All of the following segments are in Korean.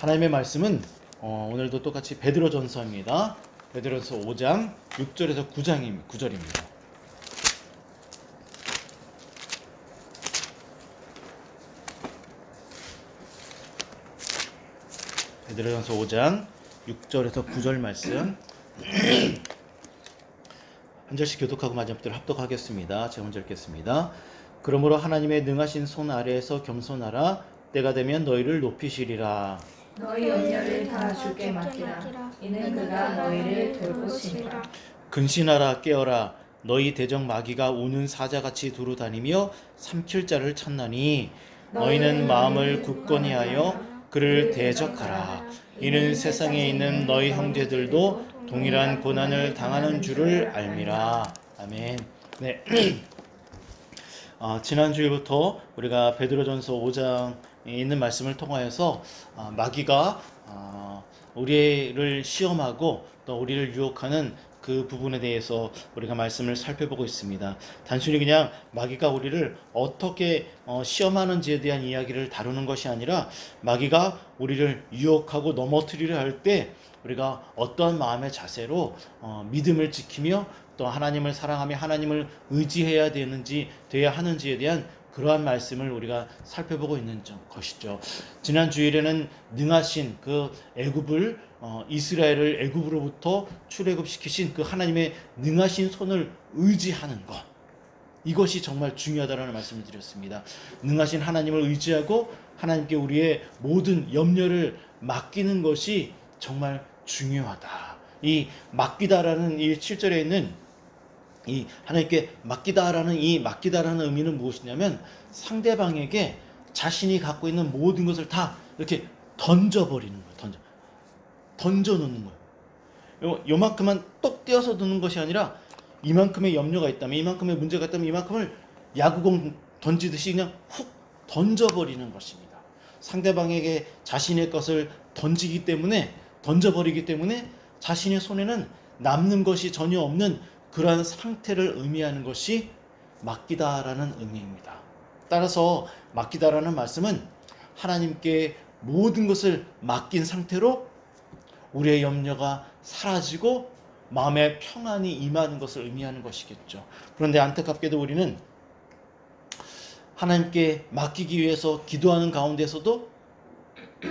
하나님의 말씀은 오늘도 똑같이 베드로전서입니다. 베드로전서 5장 6절에서 9절입니다. 베드로전서 5장 6절에서 9절 말씀 한 절씩 교독하고 마지막대로 합독하겠습니다. 제가 먼저 읽겠습니다. 그러므로 하나님의 능하신 손 아래에서 겸손하라. 때가 되면 너희를 높이시리라. 너희 염려를 다 주께 맡기라. 이는 그가 너희를 돌보시리라. 근신하라. 깨어라. 너희 대적 마귀가 우는 사자같이 두루 다니며 삼킬 자를 찾나니 너희는 마음을 굳건히 하여 그를 대적하라. 이는 세상에 있는 너희 형제들도 동일한 고난을 당하는 줄을 알미라. 아멘. 네. 지난주부터 우리가 베드로전서 5장에 있는 말씀을 통하여서 마귀가 우리를 시험하고 또 우리를 유혹하는 그 부분에 대해서 우리가 말씀을 살펴보고 있습니다. 단순히 그냥 마귀가 우리를 어떻게 시험하는지에 대한 이야기를 다루는 것이 아니라 마귀가 우리를 유혹하고 넘어뜨리려 할 때 우리가 어떠한 마음의 자세로 믿음을 지키며 또 하나님을 사랑하며 하나님을 의지해야 돼야 하는지에 대한 그러한 말씀을 우리가 살펴보고 있는 것이죠. 지난 주일에는 능하신 그 애굽을 이스라엘을 애굽으로부터 출애굽시키신 그 하나님의 능하신 손을 의지하는 것, 이것이 정말 중요하다라는 말씀을 드렸습니다. 능하신 하나님을 의지하고 하나님께 우리의 모든 염려를 맡기는 것이 정말 중요하다. 이 맡기다라는 이 7절에 있는 이 하나님께 맡기다라는 의미는 무엇이냐면 상대방에게 자신이 갖고 있는 모든 것을 다 이렇게 던져버리는 거예요. 던져놓는 거예요. 요만큼만 똑 떼어서 두는 것이 아니라 이만큼의 염려가 있다면, 이만큼의 문제가 있다면 이만큼을 야구공 던지듯이 그냥 훅 던져버리는 것입니다. 상대방에게 자신의 것을 던져버리기 때문에 자신의 손에는 남는 것이 전혀 없는 그러한 상태를 의미하는 것이 맡기다라는 의미입니다. 따라서 맡기다라는 말씀은 하나님께 모든 것을 맡긴 상태로 우리의 염려가 사라지고 마음의 평안이 임하는 것을 의미하는 것이겠죠. 그런데 안타깝게도 우리는 하나님께 맡기기 위해서 기도하는 가운데서도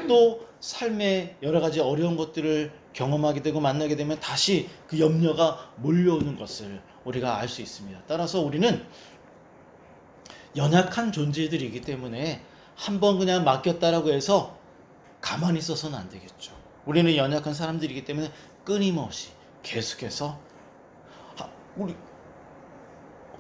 또 삶의 여러 가지 어려운 것들을 경험하게 되고 만나게 되면 다시 그 염려가 몰려오는 것을 우리가 알 수 있습니다. 따라서 우리는 연약한 존재들이기 때문에 한번 그냥 맡겼다라고 해서 가만히 있어서는 안 되겠죠. 우리는 연약한 사람들이기 때문에 끊임없이 계속해서 우리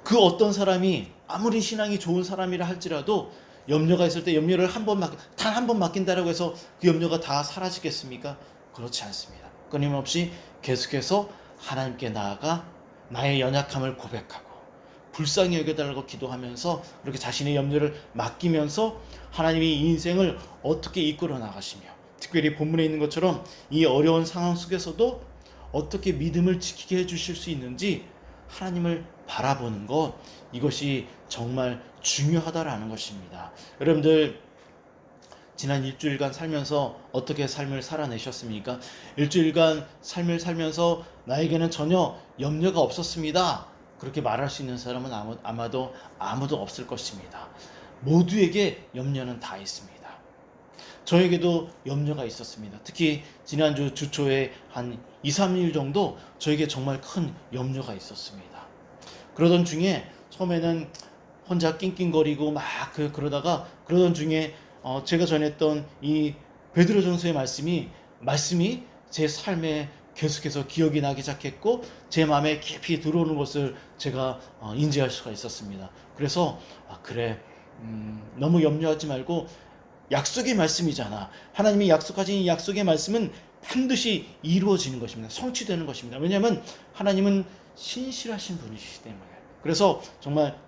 그 어떤 사람이 아무리 신앙이 좋은 사람이라 할지라도 염려가 있을 때 염려를 단 한 번 맡긴다라고 해서 그 염려가 다 사라지겠습니까? 그렇지 않습니다. 끊임없이 계속해서 하나님께 나아가 나의 연약함을 고백하고 불쌍히 여겨달라고 기도하면서 그렇게 자신의 염려를 맡기면서 하나님이 이 인생을 어떻게 이끌어 나가시며 특별히 본문에 있는 것처럼 이 어려운 상황 속에서도 어떻게 믿음을 지키게 해주실 수 있는지 하나님을 바라보는 것, 이것이 정말 중요하다라는 것입니다. 여러분들 지난 일주일간 살면서 어떻게 삶을 살아내셨습니까? 일주일간 삶을 살면서 나에게는 전혀 염려가 없었습니다. 그렇게 말할 수 있는 사람은 아마도 아무도 없을 것입니다. 모두에게 염려는 다 있습니다. 저에게도 염려가 있었습니다. 특히 지난주 주초에 한 2, 3일 정도 저에게 정말 큰 염려가 있었습니다. 그러던 중에 처음에는 혼자 낑낑거리고 그러던 중에 제가 전했던 이 베드로전서의 말씀이 제 삶에 계속해서 기억이 나기 시작했고 제 마음에 깊이 들어오는 것을 제가 인지할 수가 있었습니다. 그래서 너무 염려하지 말고 약속의 말씀이잖아. 하나님이 약속하신 이 약속의 말씀은 반드시 이루어지는 것입니다. 성취되는 것입니다. 왜냐하면 하나님은 신실하신 분이시기 때문에. 그래서 정말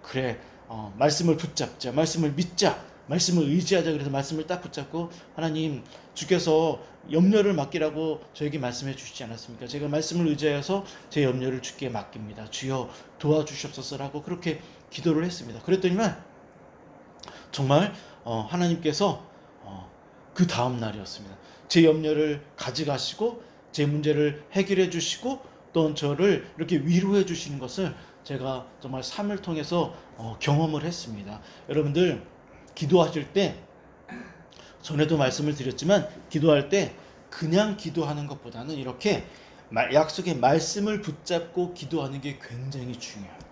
말씀을 붙잡자, 말씀을 믿자, 말씀을 의지하자. 그래서 말씀을 딱 붙잡고 하나님, 주께서 염려를 맡기라고 저에게 말씀해 주시지 않았습니까? 제가 말씀을 의지하여서 제 염려를 주께 맡깁니다. 주여 도와주시옵소서라고 그렇게 기도를 했습니다. 그랬더니만 정말 하나님께서 그 다음 날이었습니다. 제 염려를 가져가시고 제 문제를 해결해 주시고 또 저를 이렇게 위로해 주시는 것을 제가 정말 삶을 통해서 경험을 했습니다. 여러분들 기도하실 때 전에도 말씀을 드렸지만 기도할 때 그냥 기도하는 것보다는 이렇게 약속의 말씀을 붙잡고 기도하는 게 굉장히 중요합니다.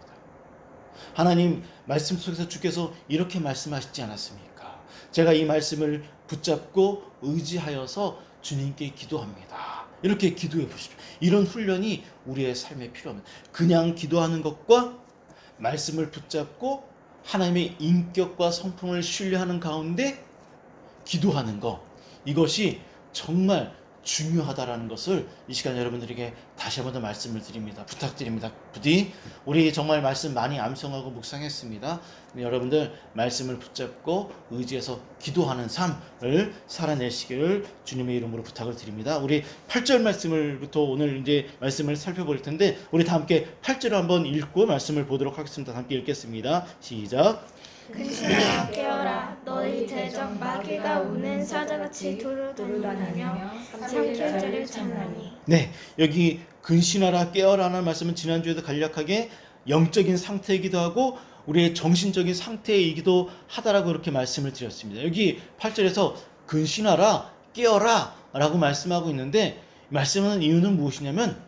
하나님 말씀 속에서 주께서 이렇게 말씀하시지 않았습니까? 제가 이 말씀을 붙잡고 의지하여서 주님께 기도합니다. 이렇게 기도해 보십시오. 이런 훈련이 우리의 삶에 필요합니다. 그냥 기도하는 것과 말씀을 붙잡고 하나님의 인격과 성품을 신뢰하는 가운데 기도하는 것, 이것이 정말 중요하다라는 것을 이 시간 여러분들에게 다시 한번 더 말씀을 드립니다. 부탁드립니다. 부디 우리 정말 말씀 많이 암송하고 묵상했습니다. 여러분들 말씀을 붙잡고 의지해서 기도하는 삶을 살아내시기를 주님의 이름으로 부탁을 드립니다. 우리 8절 말씀을부터 오늘 이제 말씀을 살펴볼 텐데 우리 다 함께 8절을 한번 읽고 말씀을 보도록 하겠습니다. 함께 읽겠습니다. 시작. 근신하라 깨어라 너희 대적 마귀가 우는 사자같이 두루다니며 삼킬자를 찾나니. 네, 여기 근신하라 깨어라는 말씀은 지난주에도 간략하게 영적인 상태이기도 하고 우리의 정신적인 상태이기도 하다라고 그렇게 말씀을 드렸습니다. 여기 8절에서 근신하라 깨어라 라고 말씀하고 있는데 말씀하는 이유는 무엇이냐면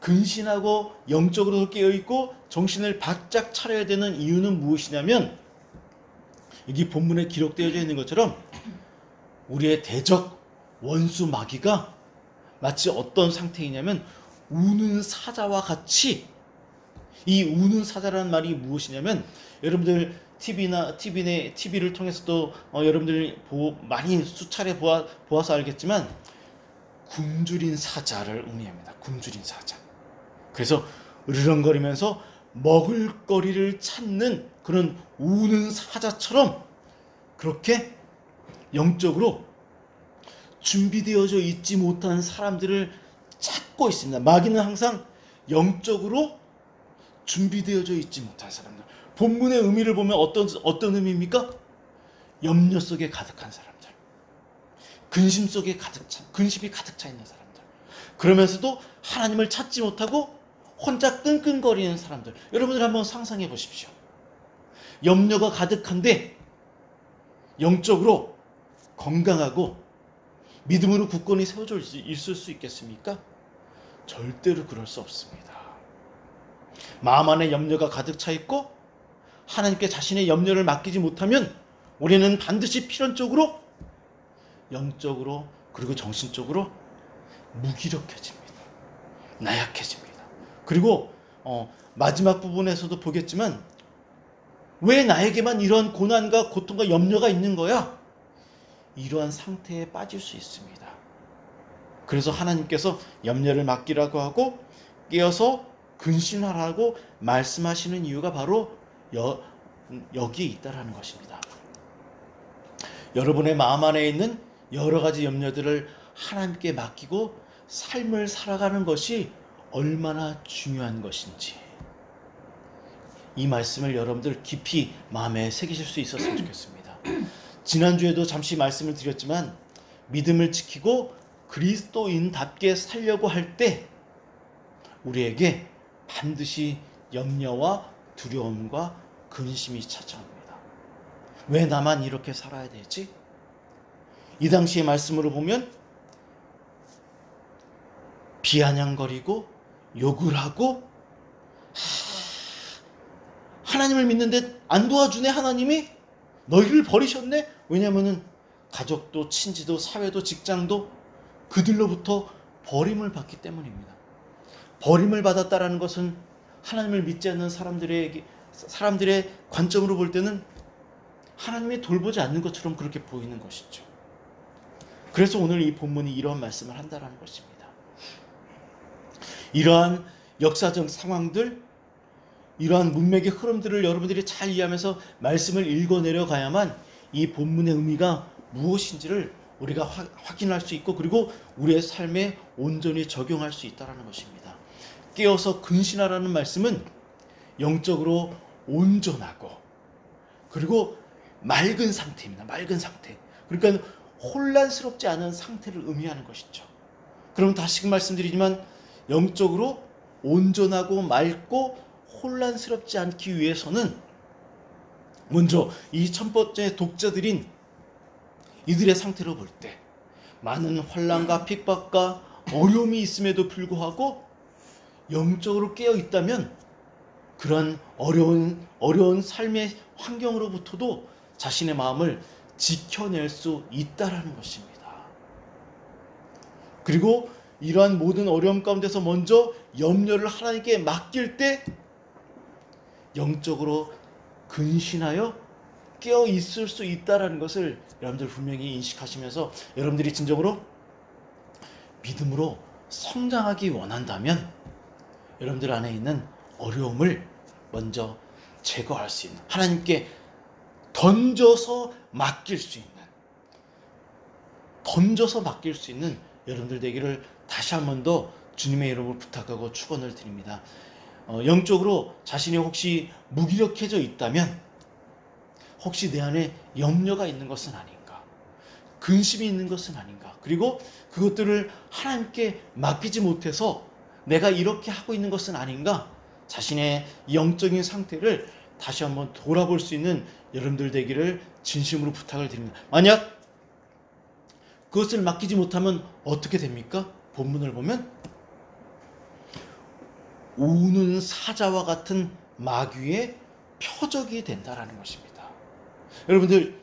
근신하고 영적으로 깨어있고 정신을 바짝 차려야 되는 이유는 무엇이냐면 여기 본문에 기록되어 있는 것처럼 우리의 대적 원수 마귀가 마치 어떤 상태이냐면 우는 사자와 같이, 이 우는 사자라는 말이 무엇이냐면 여러분들 TV를 통해서도 여러분들 많이 수차례 보아서 알겠지만 굶주린 사자를 의미합니다. 굶주린 사자. 그래서 으르렁거리면서 먹을거리를 찾는 그런 우는 사자처럼 그렇게 영적으로 준비되어져 있지 못한 사람들을 찾고 있습니다. 마귀는 항상 영적으로 준비되어져 있지 못한 사람들. 본문의 의미를 보면 어떤 의미입니까? 염려 속에 가득한 사람들. 근심이 가득 차 있는 사람들. 그러면서도 하나님을 찾지 못하고 혼자 끙끙거리는 사람들. 여러분들 한번 상상해 보십시오. 염려가 가득한데 영적으로 건강하고 믿음으로 굳건히 세워져 있을 수 있겠습니까? 절대로 그럴 수 없습니다. 마음 안에 염려가 가득 차 있고 하나님께 자신의 염려를 맡기지 못하면 우리는 반드시 필연적으로 영적으로 그리고 정신적으로 무기력해집니다. 나약해집니다. 그리고 마지막 부분에서도 보겠지만 왜 나에게만 이러한 고난과 고통과 염려가 있는 거야? 이러한 상태에 빠질 수 있습니다. 그래서 하나님께서 염려를 맡기라고 하고 깨어서 근신하라고 말씀하시는 이유가 바로 여기에 있다라는 것입니다. 여러분의 마음 안에 있는 여러 가지 염려들을 하나님께 맡기고 삶을 살아가는 것이 얼마나 중요한 것인지 이 말씀을 여러분들 깊이 마음에 새기실 수 있었으면 좋겠습니다. 지난주에도 잠시 말씀을 드렸지만 믿음을 지키고 그리스도인답게 살려고 할 때 우리에게 반드시 염려와 두려움과 근심이 찾아옵니다. 왜 나만 이렇게 살아야 되지? 이 당시의 말씀으로 보면 비아냥거리고 욕을 하고 하나님을 믿는데 안 도와주네. 하나님이 너희를 버리셨네. 왜냐하면 가족도 친지도 사회도 직장도 그들로부터 버림을 받기 때문입니다. 버림을 받았다라는 것은 하나님을 믿지 않는 사람들의 관점으로 볼 때는 하나님이 돌보지 않는 것처럼 그렇게 보이는 것이죠. 그래서 오늘 이 본문이 이러한 말씀을 한다라는 것입니다. 이러한 역사적 상황들, 이러한 문맥의 흐름들을 여러분들이 잘 이해하면서 말씀을 읽어내려 가야만 이 본문의 의미가 무엇인지를 우리가 확인할 수 있고 그리고 우리의 삶에 온전히 적용할 수 있다는 것입니다. 깨어서 근신하라는 말씀은 영적으로 온전하고 그리고 맑은 상태입니다. 맑은 상태. 그러니까 혼란스럽지 않은 상태를 의미하는 것이죠. 그럼 다시 말씀드리지만 영적으로 온전하고 맑고 혼란스럽지 않기 위해서는 먼저 이 첫 번째 독자들인 이들의 상태를 볼 때 많은 환난과 핍박과 어려움이 있음에도 불구하고 영적으로 깨어 있다면 그런 어려운 삶의 환경으로부터도 자신의 마음을 지켜낼 수 있다라는 것입니다. 그리고 이러한 모든 어려움 가운데서 먼저 염려를 하나님께 맡길 때 영적으로 근신하여 깨어 있을 수 있다라는 것을 여러분들 분명히 인식하시면서 여러분들이 진정으로 믿음으로 성장하기 원한다면 여러분들 안에 있는 어려움을 먼저 제거할 수 있는, 하나님께 던져서 맡길 수 있는 여러분들 되기를 다시 한 번 더 주님의 이름으로 부탁하고 축원을 드립니다. 영적으로 자신이 혹시 무기력해져 있다면 혹시 내 안에 염려가 있는 것은 아닌가, 근심이 있는 것은 아닌가, 그리고 그것들을 하나님께 맡기지 못해서 내가 이렇게 하고 있는 것은 아닌가, 자신의 영적인 상태를 다시 한번 돌아볼 수 있는 여러분들 되기를 진심으로 부탁을 드립니다. 만약 그것을 맡기지 못하면 어떻게 됩니까? 본문을 보면 우는 사자와 같은 마귀의 표적이 된다라는 것입니다. 여러분들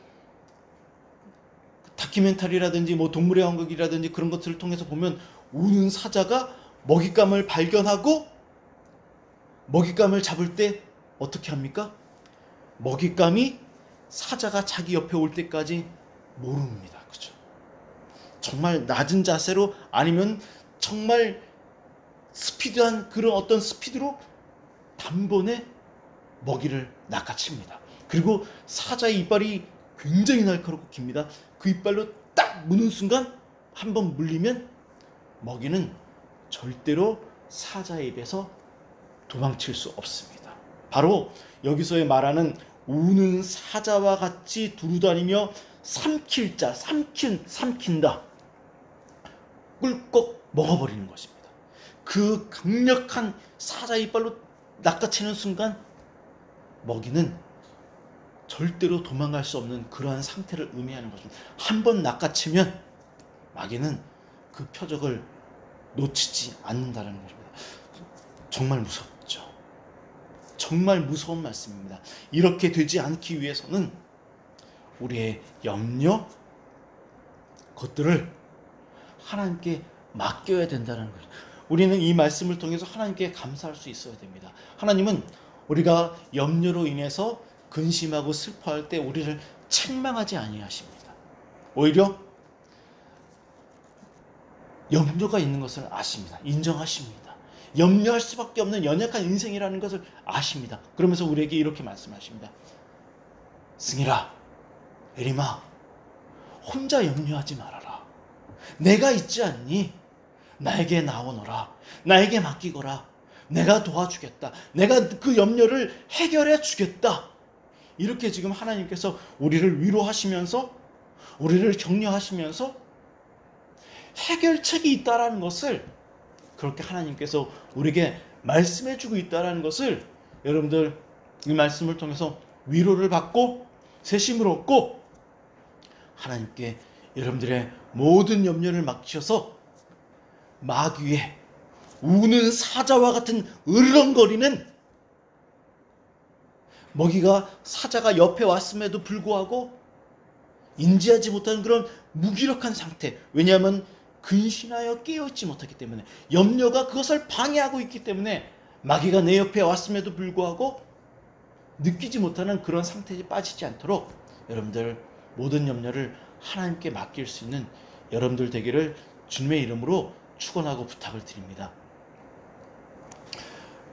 다큐멘터리라든지 동물의 왕국이라든지 그런 것들을 통해서 보면 우는 사자가 먹잇감을 발견하고 먹잇감을 잡을 때 어떻게 합니까? 먹잇감이 사자가 자기 옆에 올 때까지 모릅니다. 그죠? 정말 낮은 자세로 아니면 정말 스피드한 그런 어떤 스피드로 단번에 먹이를 낚아챕니다. 그리고 사자의 이빨이 굉장히 날카롭고 깁니다. 그 이빨로 딱 무는 순간 한번 물리면 먹이는 절대로 사자의 입에서 도망칠 수 없습니다. 바로 여기서의 말하는 우는 사자와 같이 두루다니며 삼킨다. 꿀꺽 먹어버리는 것입니다. 그 강력한 사자 이빨로 낚아채는 순간 먹이는 절대로 도망갈 수 없는 그러한 상태를 의미하는 것입니다. 한번 낚아채면 마귀는 그 표적을 놓치지 않는다는 것입니다. 정말 무섭죠. 정말 무서운 말씀입니다. 이렇게 되지 않기 위해서는 우리의 염려, 것들을 하나님께 맡겨야 된다는 거죠. 우리는 이 말씀을 통해서 하나님께 감사할 수 있어야 됩니다. 하나님은 우리가 염려로 인해서 근심하고 슬퍼할 때 우리를 책망하지 아니하십니다. 오히려 염려가 있는 것을 아십니다. 인정하십니다. 염려할 수밖에 없는 연약한 인생이라는 것을 아십니다. 그러면서 우리에게 이렇게 말씀하십니다. 승일아, 에리마, 혼자 염려하지 말아라. 내가 있지 않니? 나에게 나오너라. 나에게 맡기거라. 내가 도와주겠다. 내가 그 염려를 해결해 주겠다. 이렇게 지금 하나님께서 우리를 위로하시면서 우리를 격려하시면서 해결책이 있다라는 것을 그렇게 하나님께서 우리에게 말씀해 주고 있다라는 것을 여러분들 이 말씀을 통해서 위로를 받고 세심을 얻고 하나님께 여러분들의 모든 염려를 맡기셔서 마귀의 우는 사자와 같은 으르렁거리는 먹이가 사자가 옆에 왔음에도 불구하고 인지하지 못하는 그런 무기력한 상태, 왜냐하면 근신하여 깨어있지 못하기 때문에 염려가 그것을 방해하고 있기 때문에 마귀가 내 옆에 왔음에도 불구하고 느끼지 못하는 그런 상태에 빠지지 않도록 여러분들 모든 염려를 하나님께 맡길 수 있는 여러분들 되기를 주님의 이름으로 축원하고 부탁을 드립니다.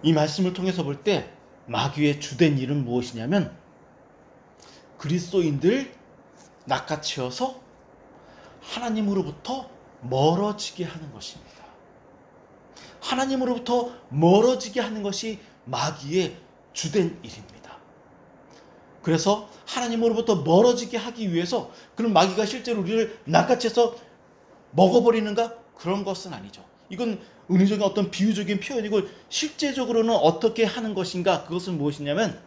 이 말씀을 통해서 볼 때 마귀의 주된 일은 무엇이냐면 그리스도인들 낚아채어서 하나님으로부터 멀어지게 하는 것입니다. 하나님으로부터 멀어지게 하는 것이 마귀의 주된 일입니다. 그래서 하나님으로부터 멀어지게 하기 위해서 그런 마귀가 실제로 우리를 낚아채서 먹어버리는가? 그런 것은 아니죠. 이건 은유적인 어떤 비유적인 표현이고 실제적으로는 어떻게 하는 것인가? 그것은 무엇이냐면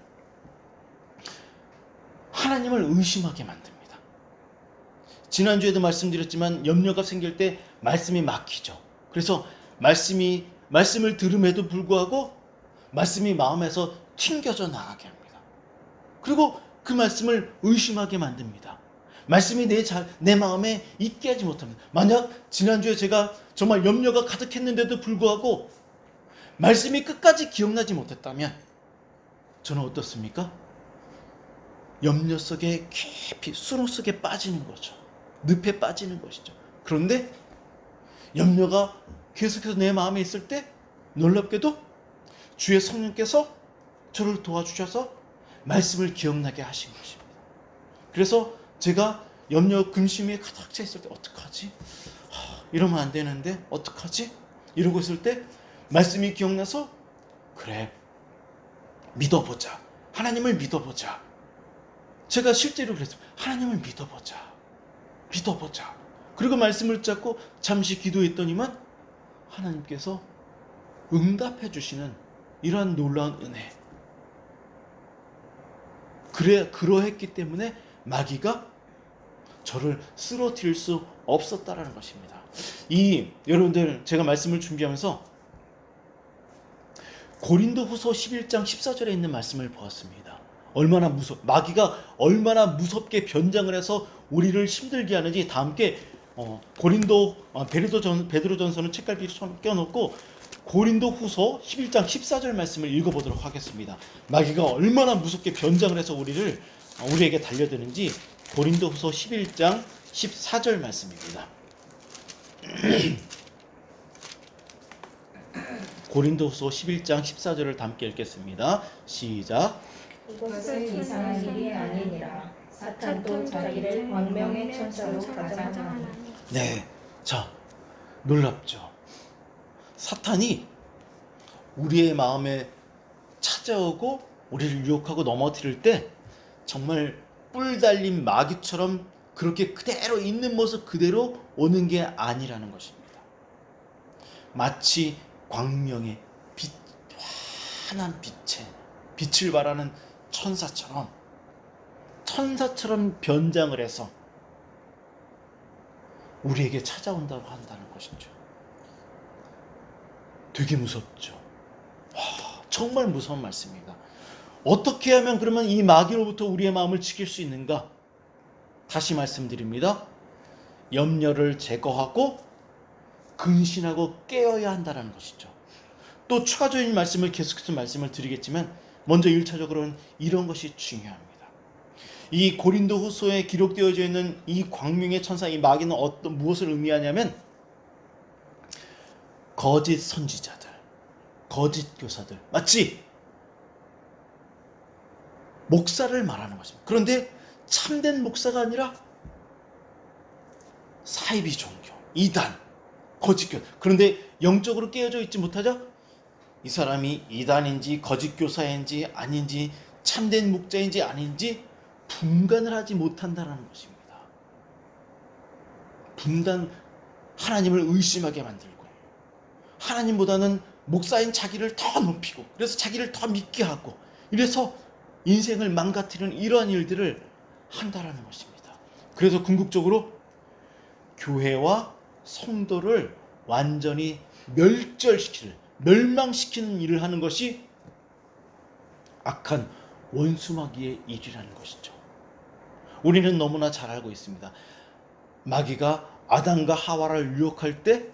하나님을 의심하게 만듭니다. 지난주에도 말씀드렸지만 염려가 생길 때 말씀이 막히죠. 그래서 말씀을 들음에도 불구하고 말씀이 마음에서 튕겨져 나가게 합니다. 그리고 그 말씀을 의심하게 만듭니다. 말씀이 내 마음에 있게 하지 못합니다. 만약 지난주에 제가 정말 염려가 가득했는데도 불구하고 말씀이 끝까지 기억나지 못했다면 저는 어떻습니까? 염려 속에 깊이 수렁 속에 빠지는 거죠. 늪에 빠지는 것이죠. 그런데 염려가 계속해서 내 마음에 있을 때 놀랍게도 주의 성령께서 저를 도와주셔서 말씀을 기억나게 하신 것입니다. 그래서 제가 염려 근심이 가득 차 있을 때 어떡하지? 이러면 안 되는데 어떡하지? 이러고 있을 때 말씀이 기억나서 그래, 믿어보자. 하나님을 믿어보자. 제가 실제로 그랬어요. 하나님을 믿어보자. 그리고 말씀을 잡고 잠시 기도했더니만 하나님께서 응답해 주시는 이러한 놀라운 은혜. 그러했기 때문에 마귀가 저를 쓰러뜨릴 수 없었다라는 것입니다. 여러분들 제가 말씀을 준비하면서 고린도후서 11장 14절에 있는 말씀을 보았습니다. 마귀가 얼마나 무섭게 변장을 해서 우리를 힘들게 하는지 다 함께 베드로전서는 책갈피 껴놓고 고린도후서 11장 14절 말씀을 읽어보도록 하겠습니다. 마귀가 얼마나 무섭게 변장을 해서 우리에게 달려드는지 고린도후서 11장 14절 말씀입니다. 고린도후서 11장 14절을 함께 읽겠습니다. 시작. 이것은 이상한 일이 아니니라. 사탄도 자기를 광명의 천사로 가장하니. 네, 자, 놀랍죠. 사탄이 우리의 마음에 찾아오고 우리를 유혹하고 넘어뜨릴 때 정말 뿔 달린 마귀처럼 그렇게 그대로 있는 모습 그대로 오는 게 아니라는 것입니다. 마치 광명의 환한 빛을 발하는 천사처럼 변장을 해서 우리에게 찾아온다고 한다는 것이죠. 되게 무섭죠. 정말 무서운 말씀입니다. 어떻게 하면 그러면 이 마귀로부터 우리의 마음을 지킬 수 있는가? 다시 말씀드립니다. 염려를 제거하고 근신하고 깨어야 한다는 것이죠. 또 추가적인 말씀을 계속해서 말씀을 드리겠지만 먼저 1차적으로는 이런 것이 중요합니다. 이 고린도후서에 기록되어져 있는 이 광명의 천사, 이 마귀는 무엇을 의미하냐면 거짓 선지자들, 거짓 교사들, 마치 목사를 말하는 것입니다. 그런데 참된 목사가 아니라 사이비 종교, 이단, 거짓 교사. 그런데 영적으로 깨어져 있지 못하죠? 이 사람이 이단인지 거짓 교사인지 아닌지 참된 목자인지 아닌지 분간을 하지 못한다는 것입니다. 하나님을 의심하게 만들고 하나님보다는 목사인 자기를 더 높이고 그래서 자기를 더 믿게 하고 이래서 인생을 망가뜨리는 이러한 일들을 한다라는 것입니다. 그래서 궁극적으로 교회와 성도를 완전히 멸망시키는 일을 하는 것이 악한 원수마귀의 일이라는 것이죠. 우리는 너무나 잘 알고 있습니다. 마귀가 아담과 하와를 유혹할 때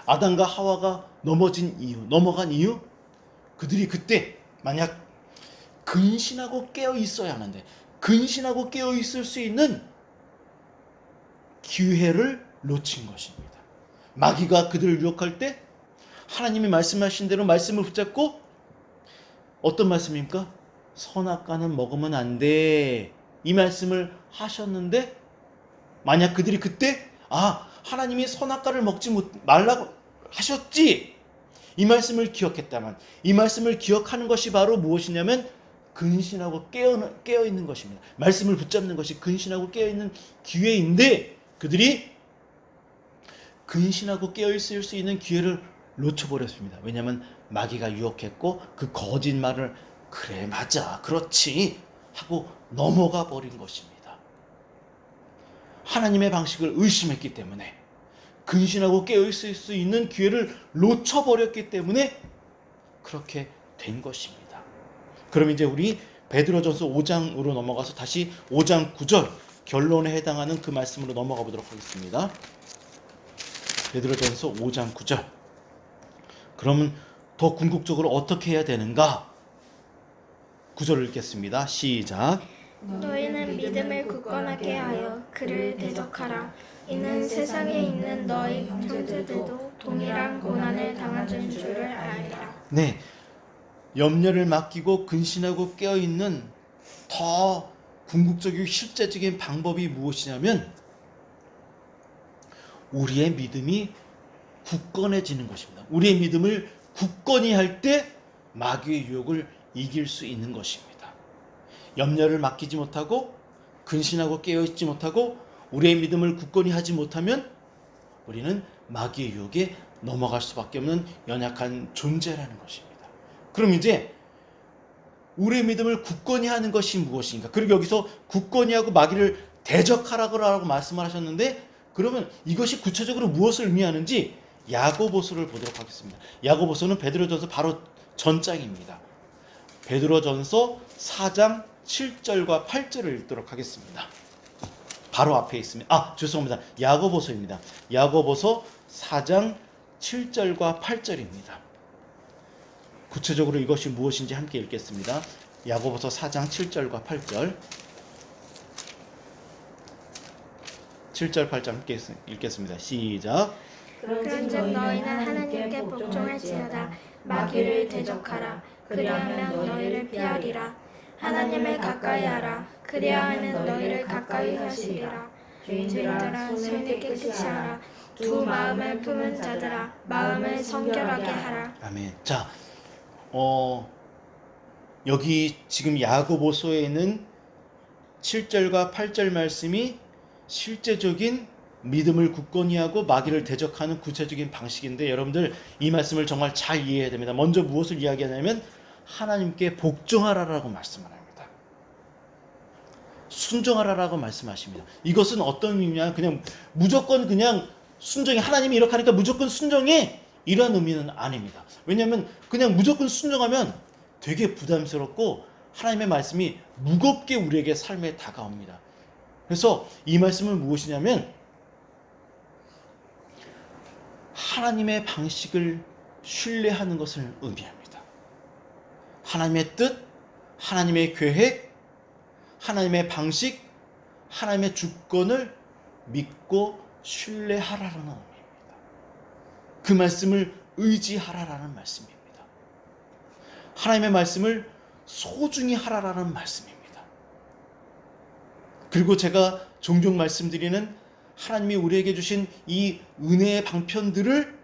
아담과 하와가 넘어간 이유 그들이 그때 만약 근신하고 깨어 있어야 하는데 근신하고 깨어 있을 수 있는 기회를 놓친 것입니다. 마귀가 그들을 유혹할 때 하나님이 말씀하신 대로 말씀을 붙잡고 어떤 말씀입니까? 선악과는 먹으면 안 돼. 이 말씀을 하셨는데 만약 그들이 그때 하나님이 선악과를 먹지 말라고 하셨지. 이 말씀을 기억했다면 이 말씀을 기억하는 것이 바로 무엇이냐면 근신하고 깨어 있는 것입니다. 말씀을 붙잡는 것이 근신하고 깨어 있는 기회인데 그들이 근신하고 깨어 있을 수 있는 기회를 놓쳐버렸습니다. 왜냐하면 마귀가 유혹했고 그 거짓말을 그래 맞아 그렇지 하고 넘어가 버린 것입니다. 하나님의 방식을 의심했기 때문에 근신하고 깨어 있을 수 있는 기회를 놓쳐버렸기 때문에 그렇게 된 것입니다. 그럼 이제 우리 베드로전서 5장으로 넘어가서 다시 5장 9절 결론에 해당하는 그 말씀으로 넘어가 보도록 하겠습니다. 베드로전서 5장 9절. 그러면 더 궁극적으로 어떻게 해야 되는가? 9절을 읽겠습니다. 시작. 너희는 믿음을 굳건하게 하여 그를 대적하라. 이는 세상에 있는 너희 형제들도 동일한 고난을 당하는 줄을 알라. 네, 염려를 맡기고 근신하고 깨어있는 더 궁극적이고 실제적인 방법이 무엇이냐면 우리의 믿음이 굳건해지는 것입니다. 우리의 믿음을 굳건히 할 때 마귀의 유혹을 이길 수 있는 것입니다. 염려를 맡기지 못하고 근신하고 깨어있지 못하고 우리의 믿음을 굳건히 하지 못하면 우리는 마귀의 유혹에 넘어갈 수밖에 없는 연약한 존재라는 것입니다. 그럼 이제 우리의 믿음을 굳건히 하는 것이 무엇인가? 그리고 여기서 굳건히 하고 마귀를 대적하라고 말씀을 하셨는데 그러면 이것이 구체적으로 무엇을 의미하는지 야고보서를 보도록 하겠습니다. 야고보서는 베드로전서 바로 전장입니다. 베드로전서 4장 7절과 8절을 읽도록 하겠습니다. 바로 앞에 있습니다. 죄송합니다. 야고보서입니다. 야고보서 4장 7절과 8절입니다. 구체적으로 이것이 무엇인지 함께 읽겠습니다. 야고보서 4장 7절과 8절. 7절 8절 함께 읽겠습니다. 시작. 그런즉 너희는 하나님께 복종할지어다. 마귀를 대적하라. 그리하면 너희를 피하리라. 하나님을 가까이 하라. 그리하면 너희를 가까이 하시리라. 죄인들아 손을 깨끗이 하라. 두 마음을 품은 자들아 마음을 성결하게 하라. 아멘. 자, 여기 지금 야고보서에 있는 7절과 8절 말씀이 실제적인 믿음을 굳건히 하고 마귀를 대적하는 구체적인 방식인데 여러분들 이 말씀을 정말 잘 이해해야 됩니다. 먼저 무엇을 이야기하냐면 하나님께 복종하라라고 말씀을 합니다. 순종하라라고 말씀하십니다. 이것은 어떤 의미냐? 그냥 무조건 그냥 순종이 하나님이 이렇게 하니까 무조건 순종해 이런 의미는 아닙니다. 왜냐하면 그냥 무조건 순종하면 되게 부담스럽고 하나님의 말씀이 무겁게 우리에게 삶에 다가옵니다. 그래서 이 말씀은 무엇이냐면 하나님의 방식을 신뢰하는 것을 의미합니다. 하나님의 뜻, 하나님의 계획, 하나님의 방식, 하나님의 주권을 믿고 신뢰하라는 의미입니다. 그 말씀을 의지하라라는 말씀입니다. 하나님의 말씀을 소중히 하라라는 말씀입니다. 그리고 제가 종종 말씀드리는 하나님이 우리에게 주신 이 은혜의 방편들을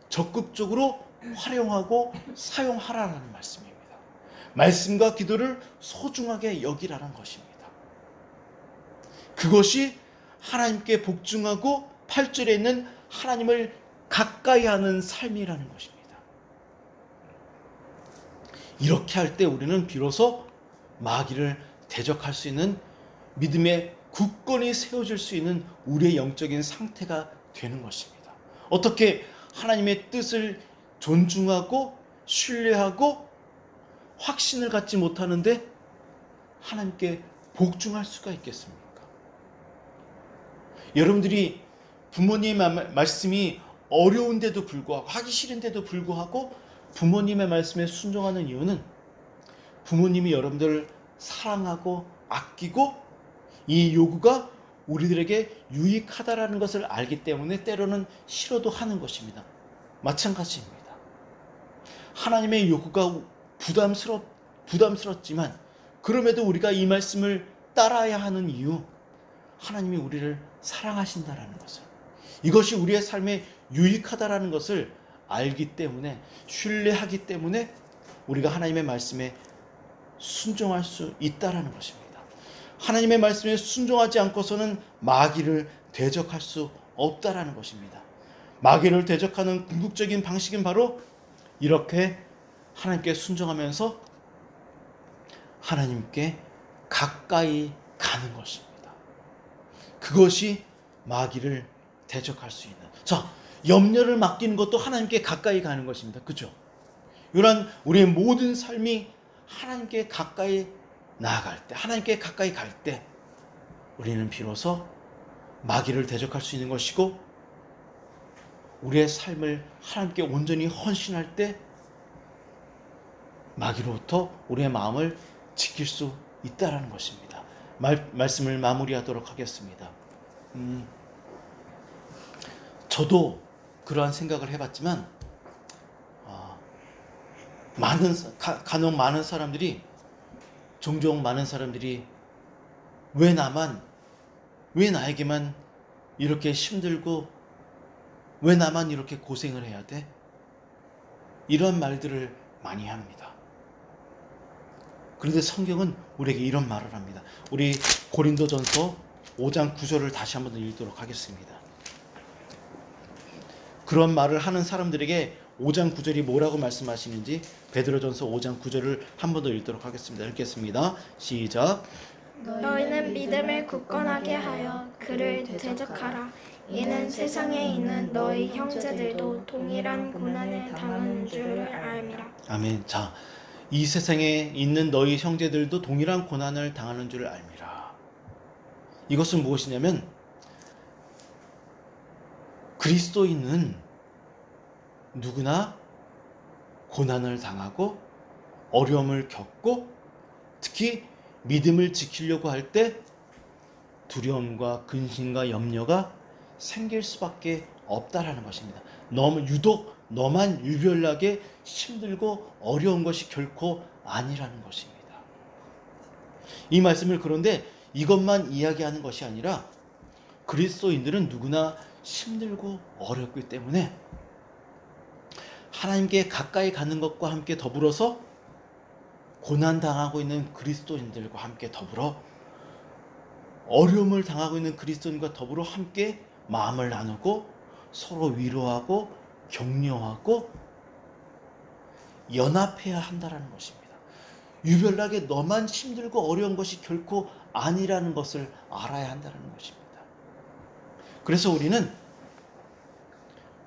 적극적으로 활용하고 사용하라라는 말씀입니다. 말씀과 기도를 소중하게 여기라는 것입니다. 그것이 하나님께 복종하고 8절에 있는 하나님을 가까이 하는 삶이라는 것입니다. 이렇게 할 때 우리는 비로소 마귀를 대적할 수 있는 믿음에 굳건히 세워질 수 있는 우리의 영적인 상태가 되는 것입니다. 어떻게 하나님의 뜻을 존중하고 신뢰하고 확신을 갖지 못하는데 하나님께 복종할 수가 있겠습니까? 여러분들이 부모님의 말씀이 어려운데도 불구하고 하기 싫은데도 불구하고 부모님의 말씀에 순종하는 이유는 부모님이 여러분들을 사랑하고 아끼고 이 요구가 우리들에게 유익하다라는 것을 알기 때문에 때로는 싫어도 하는 것입니다. 마찬가지입니다. 하나님의 요구가 부담스럽지만 그럼에도 우리가 이 말씀을 따라야 하는 이유, 하나님이 우리를 사랑하신다라는 것을, 이것이 우리의 삶에 유익하다라는 것을 알기 때문에, 신뢰하기 때문에 우리가 하나님의 말씀에 순종할 수 있다라는 것입니다. 하나님의 말씀에 순종하지 않고서는 마귀를 대적할 수 없다라는 것입니다. 마귀를 대적하는 궁극적인 방식은 바로 이렇게 하나님께 순종하면서 하나님께 가까이 가는 것입니다. 그것이 마귀를 대적할 수 있는. 자, 염려를 맡기는 것도 하나님께 가까이 가는 것입니다. 그죠? 이런 우리의 모든 삶이 하나님께 가까이 나아갈 때, 하나님께 가까이 갈 때 우리는 비로소 마귀를 대적할 수 있는 것이고, 우리의 삶을 하나님께 온전히 헌신할 때 마귀로부터 우리의 마음을 지킬 수 있다라는 것입니다. 말씀을 마무리하도록 하겠습니다. 저도 그러한 생각을 해봤지만 간혹 많은 사람들이, 종종 많은 사람들이 왜 나에게만 이렇게 힘들고 왜 나만 이렇게 고생을 해야 돼? 이런 말들을 많이 합니다. 그런데 성경은 우리에게 이런 말을 합니다. 우리 고린도전서 5장 9절을 다시 한번 읽도록 하겠습니다. 그런 말을 하는 사람들에게 5장 9절이 뭐라고 말씀하시는지 베드로전서 5장 9절을 한 번 더 읽도록 하겠습니다. 읽겠습니다. 시작. 너희는 믿음을 굳건하게 하여 그를 대적하라. 이는 세상에 있는 너희 형제들도 동일한 고난을 당하는 줄을 알미라. 아멘. 자, 이 세상에 있는 너희 형제들도 동일한 고난을 당하는 줄을 알미라. 이것은 무엇이냐면, 그리스도인은 누구나 고난을 당하고 어려움을 겪고, 특히 믿음을 지키려고 할 때 두려움과 근심과 염려가 생길 수밖에 없다라는 것입니다. 유독 너만 유별나게 힘들고 어려운 것이 결코 아니라는 것입니다. 이 말씀을 그런데 이것만 이야기하는 것이 아니라 그리스도인들은 누구나 힘들고 어렵기 때문에 하나님께 가까이 가는 것과 함께 더불어서 고난당하고 있는 그리스도인들과 함께 더불어 어려움을 당하고 있는 그리스도인과 더불어 함께 마음을 나누고 서로 위로하고 격려하고 연합해야 한다는 것입니다. 유별나게 너만 힘들고 어려운 것이 결코 아니라는 것을 알아야 한다는 것입니다. 그래서 우리는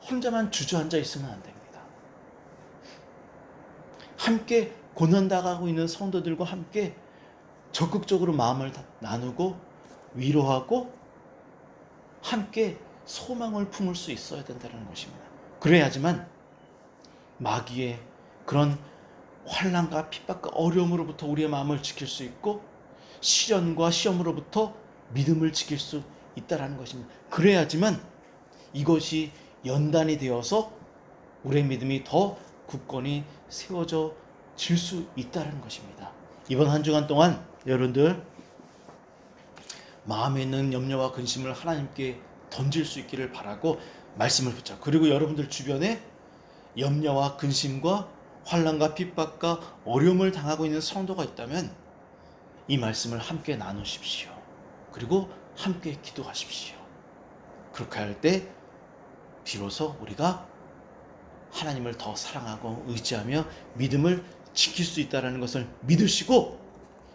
혼자만 주저앉아 있으면 안 됩니다. 함께 고난당하고 있는 성도들과 함께 적극적으로 마음을 나누고 위로하고 함께 소망을 품을 수 있어야 된다는 것입니다. 그래야지만 마귀의 그런 환난과 핍박과 어려움으로부터 우리의 마음을 지킬 수 있고, 시련과 시험으로부터 믿음을 지킬 수 있다는 것입니다. 그래야지만 이것이 연단이 되어서 우리의 믿음이 더 굳건히 세워져 질 수 있다는 것입니다. 이번 한 주간 동안 여러분들 마음에 있는 염려와 근심을 하나님께 던질 수 있기를 바라고 말씀을 붙잡고, 그리고 여러분들 주변에 염려와 근심과 환난과 핍박과 어려움을 당하고 있는 성도가 있다면 이 말씀을 함께 나누십시오. 그리고 함께 기도하십시오. 그렇게 할 때 비로소 우리가 하나님을 더 사랑하고 의지하며 믿음을 지킬 수 있다는 것을 믿으시고,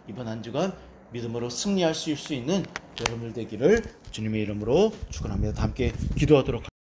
이번 한 주간 믿음으로 승리할 수 있는 여러분들 되기를 주님의 이름으로 축원합니다. 함께 기도하도록